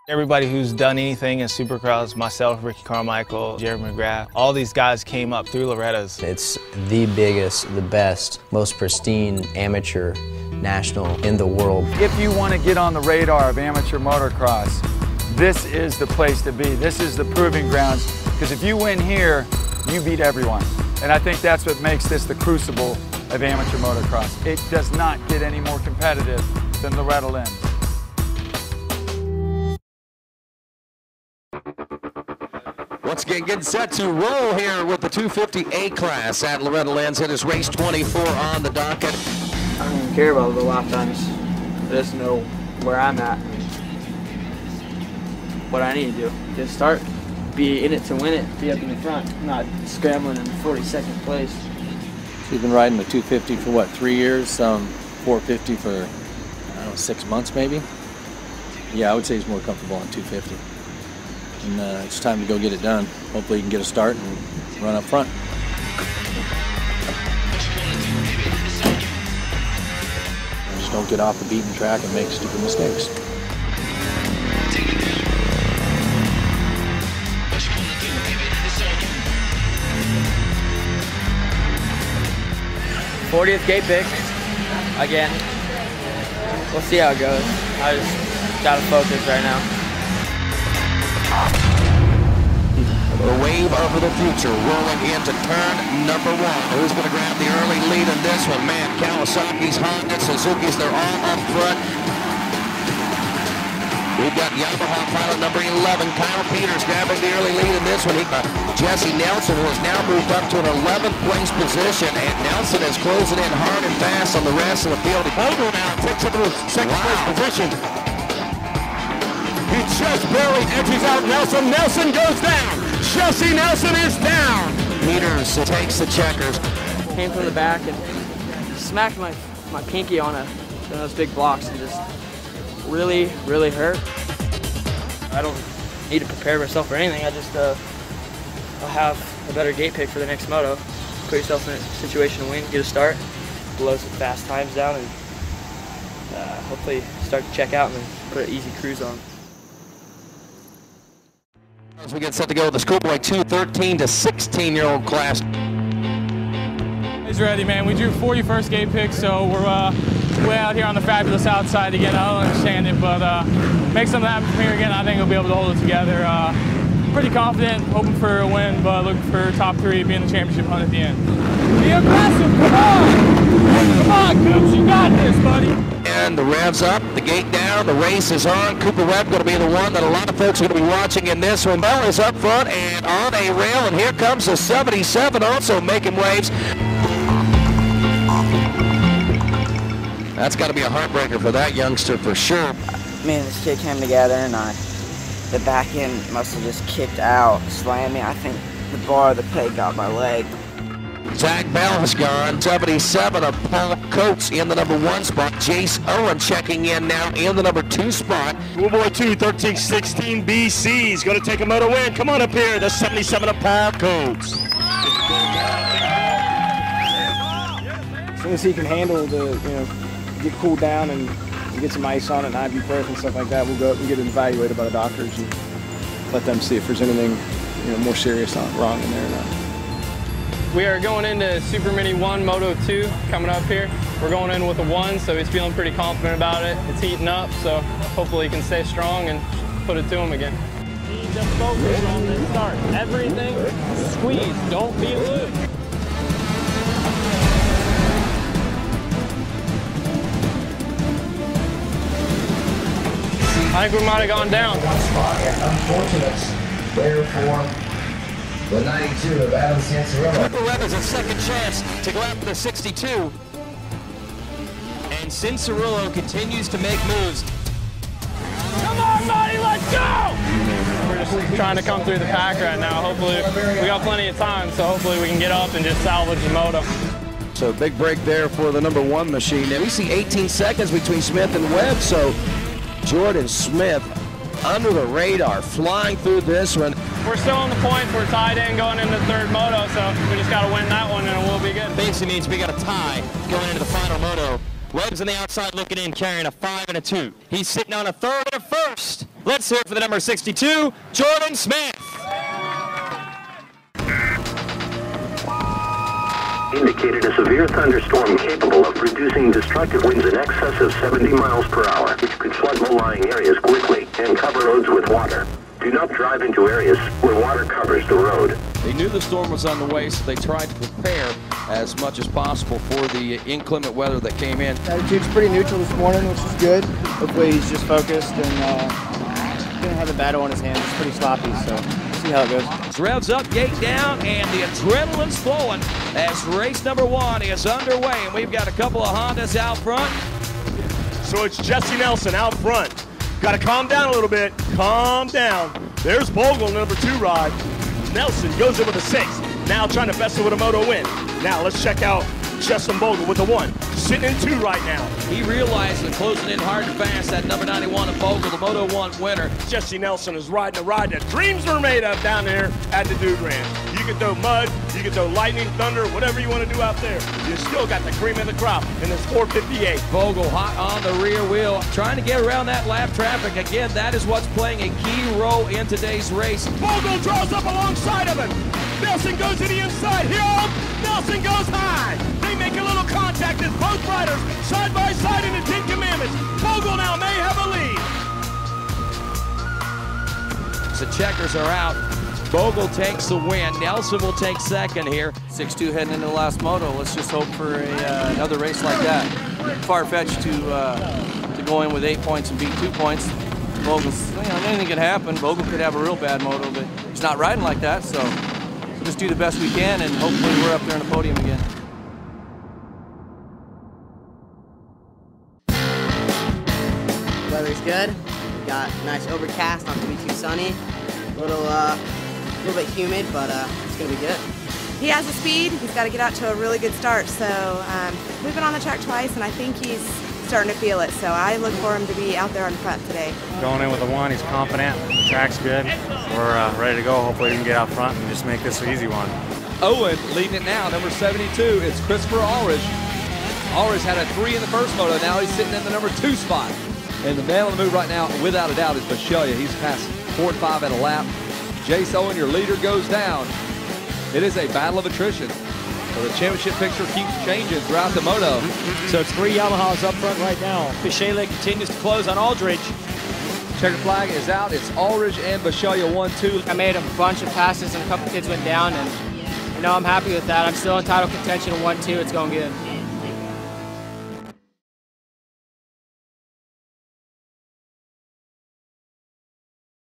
Everybody who's done anything in Supercross, myself, Ricky Carmichael, Jared McGrath, all these guys came up through Loretta's. It's the biggest, the best, most pristine amateur national in the world. If you want to get on the radar of amateur motocross, this is the place to be. This is the proving grounds, because if you win here, you beat everyone. And I think that's what makes this the crucible of amateur motocross. It does not get any more competitive than Loretta Lynn. Once again, getting set to roll here with the 250A class at Loretta Lynn's. It is race 24 on the docket. I don't even care about the lap times. I just know where I'm at and what I need to do. Just start, be in it to win it, be up in the front, not scrambling in 42nd place. So you've been riding the 250 for what, 3 years? 450 for, I don't know, 6 months maybe? Yeah, I would say he's more comfortable on 250. And it's time to go get it done. Hopefully you can get a start and run up front. Just don't get off the beaten track and make stupid mistakes. '40th gate pick again. We'll see how it goes. I just gotta focus right now. The wave over the future rolling into turn number 1. Who's going to grab the early lead in this one? Man, Kawasaki's, Honda, Suzuki's, they're all up front. We've got Yamaha pilot number 11, Kyle Peters, grabbing the early lead in this one. Jesse Nelson, who has now moved up to an 11th place position, and Nelson is closing in hard and fast on the rest of the field. Hogan now takes up to second place position. He just barely edges out Nelson. Nelson goes down. Jesse Nelson is down. Peters takes the checkers. Came from the back and smacked my pinky on those big blocks and just really hurt. I don't need to prepare myself for anything. I just I'll have a better gate pick for the next moto. Put yourself in a situation to win, get a start, blow some fast times down, and hopefully start to check out and then put an easy cruise on. As we get set to go with the Schoolboy 2 13 to 16-year-old class. He's ready, man. We drew 41st gate pick, so we're way out here on the fabulous outside again. I don't understand it, but make something happen from here again. I think we'll be able to hold it together. Pretty confident, hoping for a win, but looking for top 3, be in the championship hunt at the end. Be aggressive, come on! Come on, Coops, you got this, buddy. And the revs up, the gate down, the race is on. Cooper Webb going to be the one that a lot of folks are going to be watching in this one. Bell is up front and on a rail, and here comes the 77 also making waves. That's got to be a heartbreaker for that youngster for sure. Me and this kid came together and the back end must have just kicked out, slammed me. I think the bar of the plate got my leg. Zach Bell has gone. 77 of Paul Coates in the number 1 spot. Jace Owen checking in now in the number 2 spot. Schoolboy 2, 13-16 BC is going to take a moto win. Come on up here, the 77 of Paul Coates. As soon as he can handle get cooled down and get some ice on it and ibuprofen and stuff like that, we'll go up and get it evaluated by the doctors and let them see if there's anything more serious wrong in there or not. We are going into Super Mini 1 Moto 2 coming up here. We're going in with a 1, so he's feeling pretty confident about it. It's heating up, so hopefully he can stay strong and put it to him again. Need to focus on the start. Everything squeeze, don't be loose. I think we might have gone down. One spot and unfortunate therefore. The 92 of Adam Cianciarulo. Cooper Webb has a second chance to go after the 62. And Cianciarulo continues to make moves. Come on, buddy, let's go! We're just trying to come through the pack right now. Hopefully, we got plenty of time, so hopefully we can get up and just salvage the moto. So big break there for the number 1 machine. Now we see 18 seconds between Smith and Webb, so Jordan Smith under the radar, flying through this one. We're still on the points. We're tied in going into the 3rd moto, so we just got to win that one and we'll be good. Basically means we got a tie going into the final moto Love's on the outside looking in, carrying a 5 and a 2. He's sitting on a 3rd and a 1st. Let's hear it for the number 62, Jordan Smith. Indicated a severe thunderstorm capable of producing destructive winds in excess of 70 miles per hour, which could flood low-lying areas quickly and cover roads with water. Do not drive into areas where water covers the road. They knew the storm was on the way, so they tried to prepare as much as possible for the inclement weather that came in. Attitude's pretty neutral this morning, which is good. Hopefully he's just focused and didn't have the battle in his hands. It's pretty sloppy, so we'll see how it goes. Revs up, gate down, and the adrenaline's flowing as race number 1 is underway, and we've got a couple of Hondas out front. So it's Jesse Nelson out front. Got to calm down a little bit. Calm down. There's Bogle, number 2 rod. Nelson goes in with a 6. Now trying to best it with a moto win. Now let's check out Justin Bogle with a 1. Sitting in 2 right now. He realizes closing in hard and fast, that number 91 of Bogle, the Moto 1 winner. Jesse Nelson is riding a ride that dreams were made of down there at the Dude Ranch. You can throw mud, you can throw lightning, thunder, whatever you want to do out there. You still got the cream of the crop in this 458. Bogle hot on the rear wheel, trying to get around that lap traffic. Again, that is what's playing a key role in today's race. Bogle draws up alongside of him. Nelson goes to the inside. Here, Nelson goes high. They make a little contact as both riders side by side in the 10 Commandments. Bogle now may have a lead. The checkers are out. Bogle takes the win. Nelson will take 2nd here. 6-2 heading into the last moto. Let's just hope for another race like that. Far-fetched to go in with 8 points and beat 2 points. Bogle's, anything could happen. Bogle could have a real bad moto, but he's not riding like that, so we'll just do the best we can, and hopefully we're up there on the podium again. Weather's good. We got nice overcast, not gonna be too sunny. A little bit humid, but it's gonna be good. He has the speed. He's got to get out to a really good start. So we've been on the track twice, and I think he's starting to feel it. So I look for him to be out there on the front today. Going in with a 1, he's confident. The track's good. We're ready to go. Hopefully we can get out front and just make this an easy one. Owen leading it now, number 72. It's Christopher Ulrich. Ulrich had a 3 in the first moto. Now he's sitting in the number 2 spot. And the man on the move right now, without a doubt, is Bashelia. He's passed 4 and 5 at a lap. Jace Owen, your leader, goes down. It is a battle of attrition. So the championship picture keeps changing throughout the moto. So it's 3 Yamahas up front right now. Bashelia continues to close on Aldridge. Checker flag is out. It's Aldridge and Bashelia 1-2. I made a bunch of passes and a couple kids went down, and I'm happy with that. I'm still in title contention of 1-2. It's going good.